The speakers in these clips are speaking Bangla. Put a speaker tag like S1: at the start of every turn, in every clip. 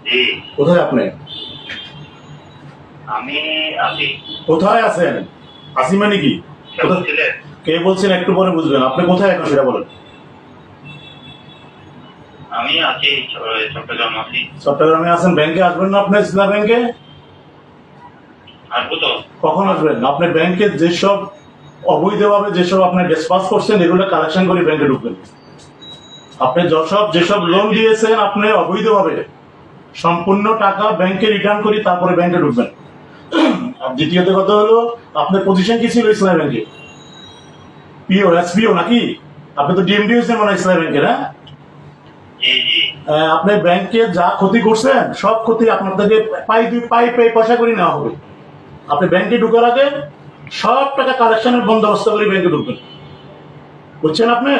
S1: জি।
S2: কোথায় আপনি?
S1: আমি আছি।
S2: কোথায় আছেন? আসি মানে কি?
S1: ছিলেন?
S2: কে বলছেন একটু পরে বুঝবেন। আপনি কোথায় এখন সেটা বলেন।
S1: আমি আছি চট্টগ্রাম আছি।
S2: চট্টগ্রামে আছেন, ব্যাংকে আসবেন না আপনি? ইসলাম ব্যাংকে
S1: আসবো তো।
S2: কখন আসবেন? আপনি ব্যাংকে যেসব অবৈধভাবে যেসব আপনি ডিসপাস করছেন এগুলো কালেকশন করে ব্যাংকে ঢুকবেন। আপনি যেসব লোন দিয়েছেন আপনি অবৈধভাবে সম্পূর্ণ টাকা ব্যাংকে রিটার্ন করি তারপরে ব্যাংকে ঢুকবেন। আর দ্বিতীয়ত কথা হলো আপনার পজিশন কি ছিল ইসলাম ব্যাংকে? পিও, এসপিও নাকি? আপনি তো ডিএমডি হয়েছেন মনে হয় ইসলাম ব্যাংকের, হ্যাঁ?
S1: জি জি।
S2: আপনি ব্যাংকে যা ক্ষতি করছেন সব ক্ষতি আপনার থেকে পাই পয়সা করে নেওয়া হবে। আপনি ব্যাংকে ঢুকার আগে সব টাকা কালেকশনের বন্দোবস্ত করে ব্যাংকে ঢুকবেন। বুঝছেন আপনি?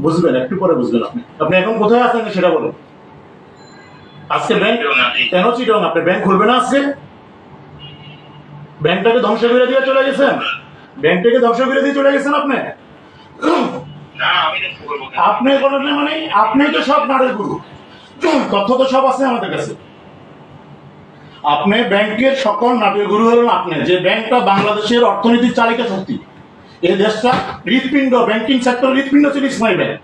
S2: বুঝবেন, একটু পরে বুঝবেন। আপনি এখন কোথায় আছেন সেটা বলুন। আজকে ব্যাংক কেন চিটং? আপনি ব্যাংক খুলবে না আজকে? ব্যাংকটাকে ধ্বংস করে দিয়ে চলে গেছেন। ব্যাংকটাকে ধ্বংস করে দিয়ে চলে গেছেন আপনি।
S1: না আমি তো করবো কেন?
S2: আপনি করেন না মানে আপনি তো সব নাড়ের গুরু, তথ্য তো সব আছে আমাদের কাছে। আপনি ব্যাংকের সকল নাটের গুরু হলেন আপনি। যে ব্যাংকটা বাংলাদেশের অর্থনীতির চালিকা শক্তি, এই দেশটা হৃৎপিণ্ড, ব্যাংকিং সেক্টর হৃৎপিণ্ড ছিল ইসলামী ব্যাংক।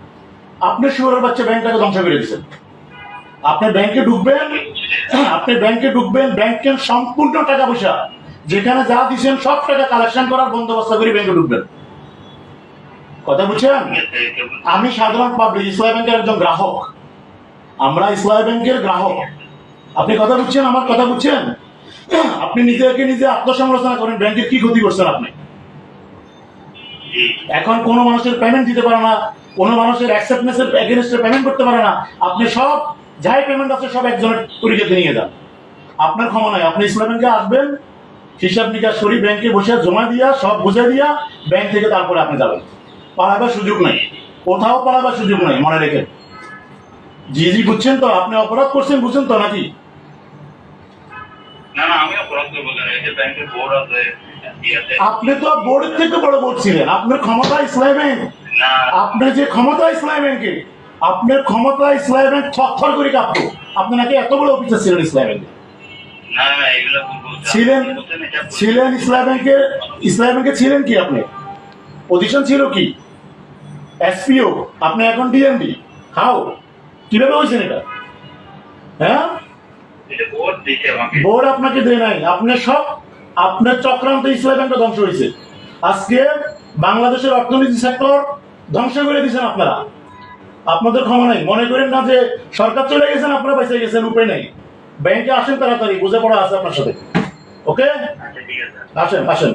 S2: আপনি শুয়োরের বাচ্চা ব্যাংকটাকে ধ্বংস করে দিচ্ছেন। আপনি ব্যাংকে ঢুকবেন, ব্যাংকের সম্পূর্ণ টাকা পয়সা যেখানে যা দিচ্ছেন সব টাকা কালেকশন করার বন্দোবস্ত করে ব্যাংকে ঢুকবেন। কথা বুঝছেন? আমি সাধারণ পাবলিক, ইসলামী ব্যাংকের একজন গ্রাহক। আমরা ইসলামী ব্যাংকের গ্রাহক। আপনি কথা বুঝছেন? আমার কথা বুঝছেন? আপনি নিজেকে নিজে আত্মসমালোচনা করেন, ব্যাংকের কি ক্ষতি করছেন আপনি। এখন কোনো মানুষের পেমেন্ট দিতে পারে না, কোনো মানুষের অ্যাকসেপ্টেন্সের এগেইনস্টে পেমেন্ট করতে পারে না। আপনি সব যাই পেমেন্ট আছে সব একজনের পরিচয়তে নিয়ে যান। আপনার ক্ষমা নাই। আপনি ইসলাম ব্যাংকে আসবেন, হিসাব নিকাশ করি ব্যাংকে বসে জমা দিয়া সব বুঝে দিয়া ব্যাংক থেকে তারপরে আপনি যাবেন। পালাবার সুযোগ নাই, কোথাও পালাবার সুযোগ নাই, মনে রেখেন। জি জি, বুঝছেন তো? আপনি অপরাধ করছেন, বুঝছেন তো নাকি?
S1: না না আমি অপরাধ করবো কেন? এই যে ব্যাংকের বোর্ড আছে,
S2: আপনি তো বোর্ডের থেকে বড় বোর্ড ছিলেন। আপনার ক্ষমতা ইসলামী ব্যাংক, আপনার যে ক্ষমতা ইসলামী ব্যাংকে, আপনার ক্ষমতা ইসলামী ব্যাংক থরথর করে কাঁপত। আপনি নাকি এত বড় অফিসার ছিলেন ইসলামী ব্যাংকে? ছিলেন ইসলামী ব্যাংকে ছিলেন কি? আপনি পজিশন ছিল কি? এসপিও। আপনি এখন ডিএমডি। হাউ? কিভাবে হয়েছেন এটা? হ্যাঁ, বোর্ড আপনাকে দেয় নাই। আপনার চক্রান্ত ইসলামী ব্যাংকটা ধ্বংস হয়েছে। আজকে বাংলাদেশের অর্থনীতি সেক্টর ধ্বংস করে দিয়েছেন আপনারা। আপনাদের ক্ষমা নাই। মনে করেন না যে সরকার চলে গেছেন আপনারা বেঁচে গেছেন, উপায় নেই। ব্যাংকে আসেন তাড়াতাড়ি, বুঝে পড়া আছে আপনার সাথে। ওকে, আসেন আসেন।